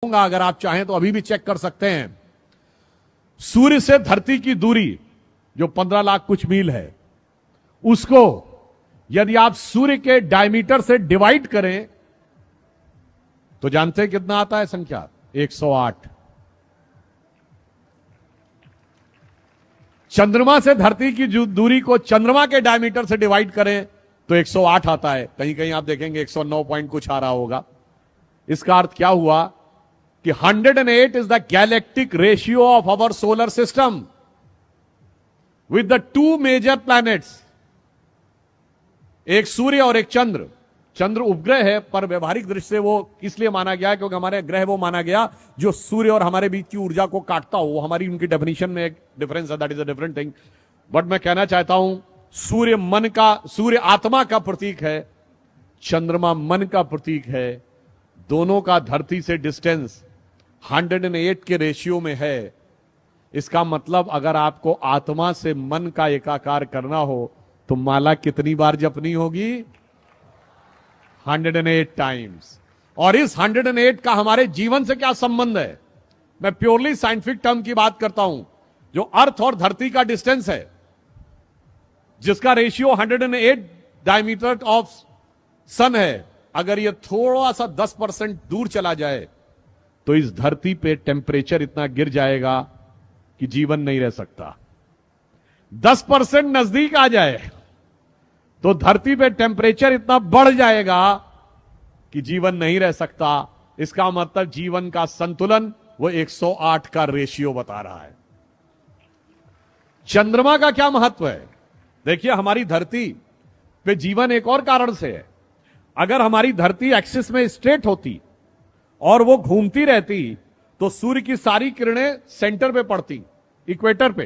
अगर आप चाहें तो अभी भी चेक कर सकते हैं। सूर्य से धरती की दूरी जो 15 लाख कुछ मील है, उसको यदि आप सूर्य के डायमीटर से डिवाइड करें तो जानते हैं कितना आता है संख्या? 108। चंद्रमा से धरती की दूरी को चंद्रमा के डायमीटर से डिवाइड करें तो 108 आता है। कहीं कहीं आप देखेंगे 109 पॉइंट कुछ आ रहा होगा। इसका अर्थ क्या हुआ कि 108 is the galactic ratio of our solar system with the two major planets, एक सूर्य और एक चंद्र। चंद्र उपग्रह है, पर व्यवहारिक दृष्टि से वो इसलिए माना गया क्योंकि हमारे ग्रह वो माना गया जो सूर्य और हमारे बीच की ऊर्जा को काटता हो। वो हमारी उनकी डेफिनेशन में एक डिफरेंस है, that is a different thing. But मैं कहना चाहता हूं, सूर्य आत्मा का प्रतीक है, चंद्रमा मन का प्रतीक है। दोनों का धरती से डिस्टेंस 108 के रेशियो में है। इसका मतलब अगर आपको आत्मा से मन का एकाकार करना हो तो माला कितनी बार जपनी होगी? 108 टाइम्स। और इस 108 का हमारे जीवन से क्या संबंध है? मैं प्योरली साइंटिफिक टर्म की बात करता हूं। जो अर्थ और धरती का डिस्टेंस है, जिसका रेशियो 108 डायमीटर ऑफ सन है, अगर यह थोड़ा सा 10% दूर चला जाए तो इस धरती पे टेम्परेचर इतना गिर जाएगा कि जीवन नहीं रह सकता। 10% नजदीक आ जाए तो धरती पे टेम्परेचर इतना बढ़ जाएगा कि जीवन नहीं रह सकता। इसका मतलब जीवन का संतुलन वो 108 का रेशियो बता रहा है। चंद्रमा का क्या महत्व है? देखिए, हमारी धरती पे जीवन एक और कारण से है। अगर हमारी धरती एक्सिस में स्ट्रेट होती और वो घूमती रहती तो सूर्य की सारी किरणें सेंटर पे पड़ती, इक्वेटर पे।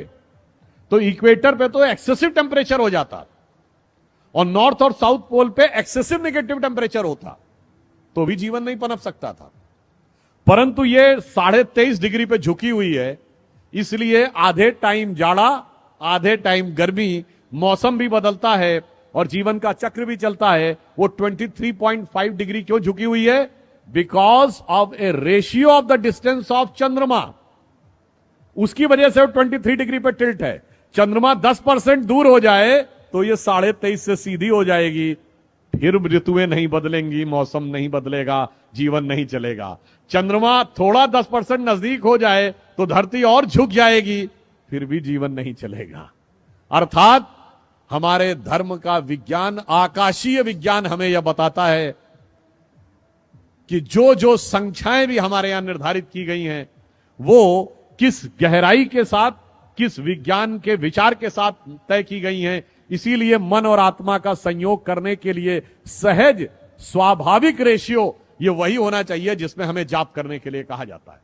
तो इक्वेटर पे तो एक्सेसिव टेम्परेचर हो जाता और नॉर्थ और साउथ पोल पे एक्सेसिव नेगेटिव टेम्परेचर होता, तो भी जीवन नहीं पनप सकता था। परंतु ये 23.5 डिग्री पे झुकी हुई है, इसलिए आधे टाइम जाड़ा, आधे टाइम गर्मी, मौसम भी बदलता है और जीवन का चक्र भी चलता है। वो 23.5 डिग्री क्यों झुकी हुई है? Because of A ratio of the distance of चंद्रमा। उसकी वजह से वो 23 डिग्री पे टिल्ट है। चंद्रमा 10% दूर हो जाए तो ये 23.5 से सीधी हो जाएगी। फिर ऋतुएं नहीं बदलेंगी, मौसम नहीं बदलेगा, जीवन नहीं चलेगा। चंद्रमा थोड़ा 10% नजदीक हो जाए तो धरती और झुक जाएगी, फिर भी जीवन नहीं चलेगा। अर्थात हमारे धर्म का विज्ञान, आकाशीय विज्ञान हमें यह बताता है कि जो जो संख्याएं भी हमारे यहां निर्धारित की गई हैं, वो किस गहराई के साथ, किस विज्ञान के विचार के साथ तय की गई हैं। इसीलिए मन और आत्मा का संयोग करने के लिए सहज स्वाभाविक रेशियो ये वही होना चाहिए जिसमें हमें जाप करने के लिए कहा जाता है।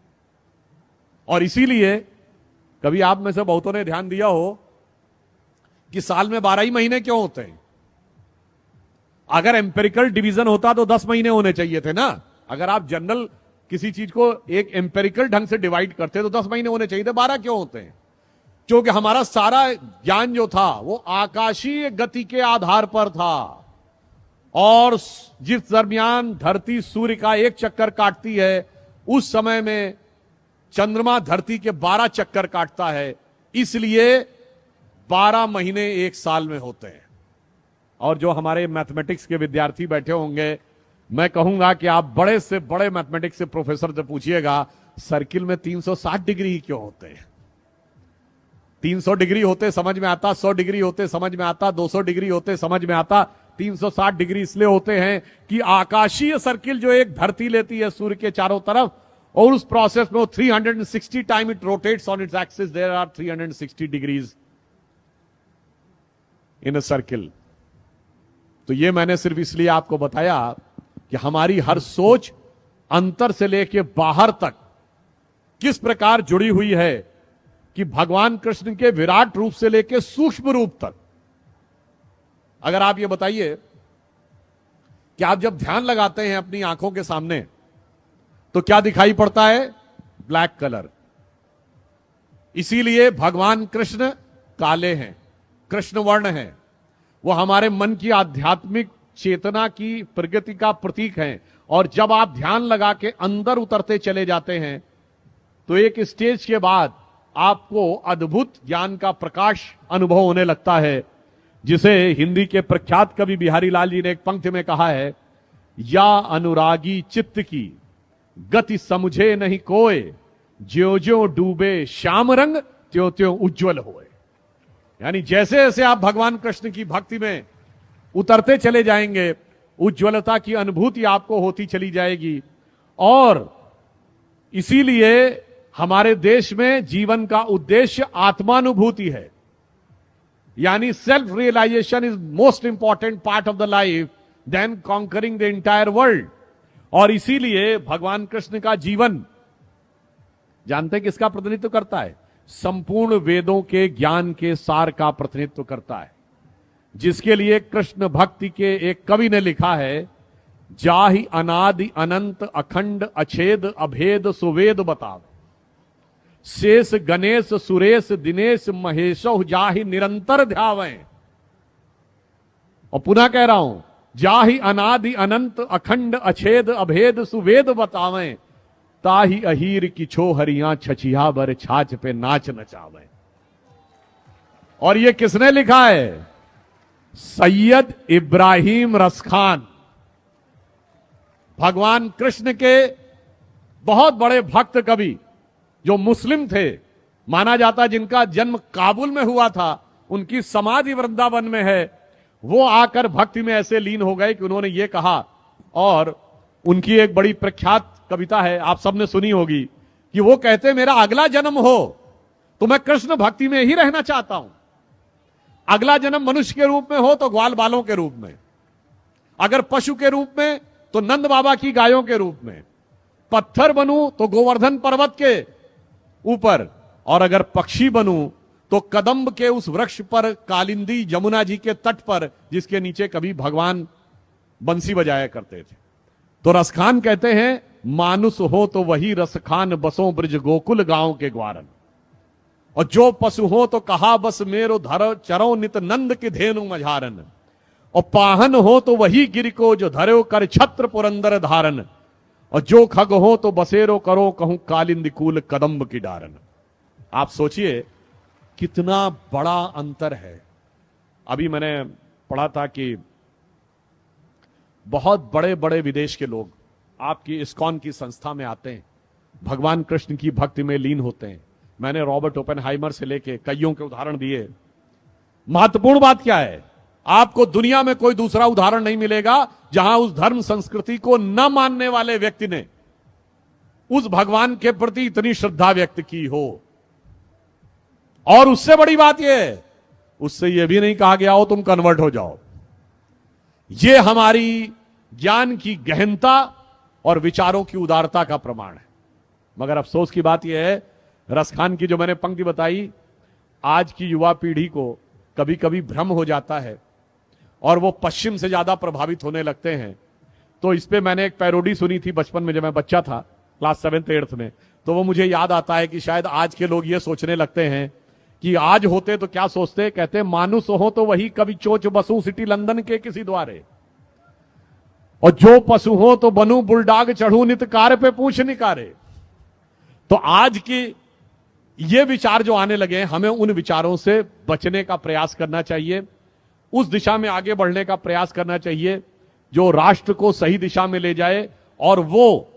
और इसीलिए कभी आप में से बहुतों ने ध्यान दिया हो कि साल में 12 ही महीने क्यों होते हैं? अगर एम्पेरिकल डिवीजन होता तो 10 महीने होने चाहिए थे ना। अगर आप जनरल किसी चीज को एक एम्पेरिकल ढंग से डिवाइड करते तो 10 महीने होने चाहिए थे। 12 क्यों होते हैं? क्योंकि हमारा सारा ज्ञान जो था वो आकाशीय गति के आधार पर था। और जिस दरमियान धरती सूर्य का एक चक्कर काटती है, उस समय में चंद्रमा धरती के 12 चक्कर काटता है। इसलिए 12 महीने एक साल में होते हैं। और जो हमारे मैथमेटिक्स के विद्यार्थी बैठे होंगे, मैं कहूंगा कि आप बड़े से बड़े मैथमेटिक्स के प्रोफेसर से पूछिएगा, सर्किल में 360 डिग्री ही क्यों होते हैं? 300 डिग्री होते समझ में आता, 100 डिग्री होते समझ में आता, 200 डिग्री होते समझ में आता। 360 डिग्री इसलिए होते हैं कि आकाशीय सर्किल जो एक धरती लेती है सूर्य के चारों तरफ, और उस प्रोसेस में वो 360 time it rotates on its axis, there are 360 degrees in a circle. तो ये मैंने सिर्फ इसलिए आपको बताया कि हमारी हर सोच अंतर से लेके बाहर तक किस प्रकार जुड़ी हुई है कि भगवान कृष्ण के विराट रूप से लेके सूक्ष्म रूप तक। अगर आप ये बताइए कि आप जब ध्यान लगाते हैं अपनी आंखों के सामने तो क्या दिखाई पड़ता है? Black colour. इसीलिए भगवान कृष्ण काले हैं, कृष्ण वर्ण हैं। वो हमारे मन की आध्यात्मिक चेतना की प्रगति का प्रतीक हैं और जब आप ध्यान लगा के अंदर उतरते चले जाते हैं तो एक स्टेज के बाद आपको अद्भुत ज्ञान का प्रकाश अनुभव होने लगता है, जिसे हिंदी के प्रख्यात कवि बिहारी लाल जी ने एक पंक्ति में कहा है, या अनुरागी चित्त की गति समझे नहीं कोय, ज्यो ज्यो डूबे श्याम रंग त्यों त्यों उज्जवल होए। यानी जैसे जैसे आप भगवान कृष्ण की भक्ति में उतरते चले जाएंगे, उज्ज्वलता की अनुभूति आपको होती चली जाएगी। और इसीलिए हमारे देश में जीवन का उद्देश्य आत्मानुभूति है, यानी self realisation is most important part of the life then conquering the entire world. और इसीलिए भगवान कृष्ण का जीवन जानते हैं किसका प्रतिनिधित्व करता है? संपूर्ण वेदों के ज्ञान के सार का प्रतिनिधित्व करता है, जिसके लिए कृष्ण भक्ति के एक कवि ने लिखा है, जाहि अनादि अनंत अखंड अछेद अभेद सुवेद बतावे, शेष गणेश सुरेश दिनेश महेशो जाहि निरंतर ध्यावें। और पुनः कह रहा हूं, जाहि अनादि अनंत अखंड अछेद अभेद सुवेद बतावें, ताहि अहीर की छो हरियां छछिया बर छाछ पे नाच नचावें। और ये किसने लिखा है? सैयद इब्राहिम रसखान, भगवान कृष्ण के बहुत बड़े भक्त कवि, जो मुस्लिम थे, माना जाता जिनका जन्म काबुल में हुआ था, उनकी समाधि वृंदावन में है। वो आकर भक्ति में ऐसे लीन हो गए कि उन्होंने ये कहा, और उनकी एक बड़ी प्रख्यात कविता है, आप सबने सुनी होगी, कि वो कहते मेरा अगला जन्म हो तो मैं कृष्ण भक्ति में ही रहना चाहता हूं। अगला जन्म मनुष्य के रूप में हो तो ग्वाल बालों के रूप में, अगर पशु के रूप में तो नंद बाबा की गायों के रूप में, पत्थर बनूं तो गोवर्धन पर्वत के ऊपर, और अगर पक्षी बनूं तो कदम्ब के उस वृक्ष पर, कालिंदी यमुना जी के तट पर, जिसके नीचे कभी भगवान बंसी बजाया करते थे। तो रसखान कहते हैं, मानुष हो तो वही रसखान बसों ब्रज गोकुल गांव के ग्वारन, और जो पशु हो तो कहा बस मेरो धरो चरो नित नंद की धेनु मझारन, और पाहन हो तो वही गिर को जो धरो कर छत्र पुरंदर धारन, और जो खग हो तो बसेरो करो कहूं कालिंदी कूल कदम्ब की डारन। आप सोचिए कितना बड़ा अंतर है। अभी मैंने पढ़ा था कि बहुत बड़े बड़े विदेश के लोग आपकी इस्कॉन की संस्था में आते हैं, भगवान कृष्ण की भक्ति में लीन होते हैं। मैंने रॉबर्ट ओपेनहाइमर से लेके कईयों के उदाहरण दिए। महत्वपूर्ण बात क्या है? आपको दुनिया में कोई दूसरा उदाहरण नहीं मिलेगा जहां उस धर्म संस्कृति को न मानने वाले व्यक्ति ने उस भगवान के प्रति इतनी श्रद्धा व्यक्त की हो। और उससे बड़ी बात यह है, उससे यह भी नहीं कहा गया हो तुम कन्वर्ट हो जाओ। यह हमारी ज्ञान की गहनता और विचारों की उदारता का प्रमाण है। मगर अफसोस की बात यह है, रसखान की जो मैंने पंक्ति बताई, आज की युवा पीढ़ी को कभी कभी भ्रम हो जाता है और वो पश्चिम से ज्यादा प्रभावित होने लगते हैं। तो इस पे मैंने एक पैरोडी सुनी थी बचपन में, जब मैं बच्चा था, क्लास 7th 8th में। तो वो मुझे याद आता है कि शायद आज के लोग ये सोचने लगते हैं कि आज होते तो क्या सोचते, कहते मानुष हो तो वही कभी चोच बसू सिटी लंदन के किसी द्वारे, और जो पशु हो तो बनू बुलडाग चढ़ू नित कार पे पूछ निकारे। तो आज की ये विचार जो आने लगे, हमें उन विचारों से बचने का प्रयास करना चाहिए, उस दिशा में आगे बढ़ने का प्रयास करना चाहिए जो राष्ट्र को सही दिशा में ले जाए, और वो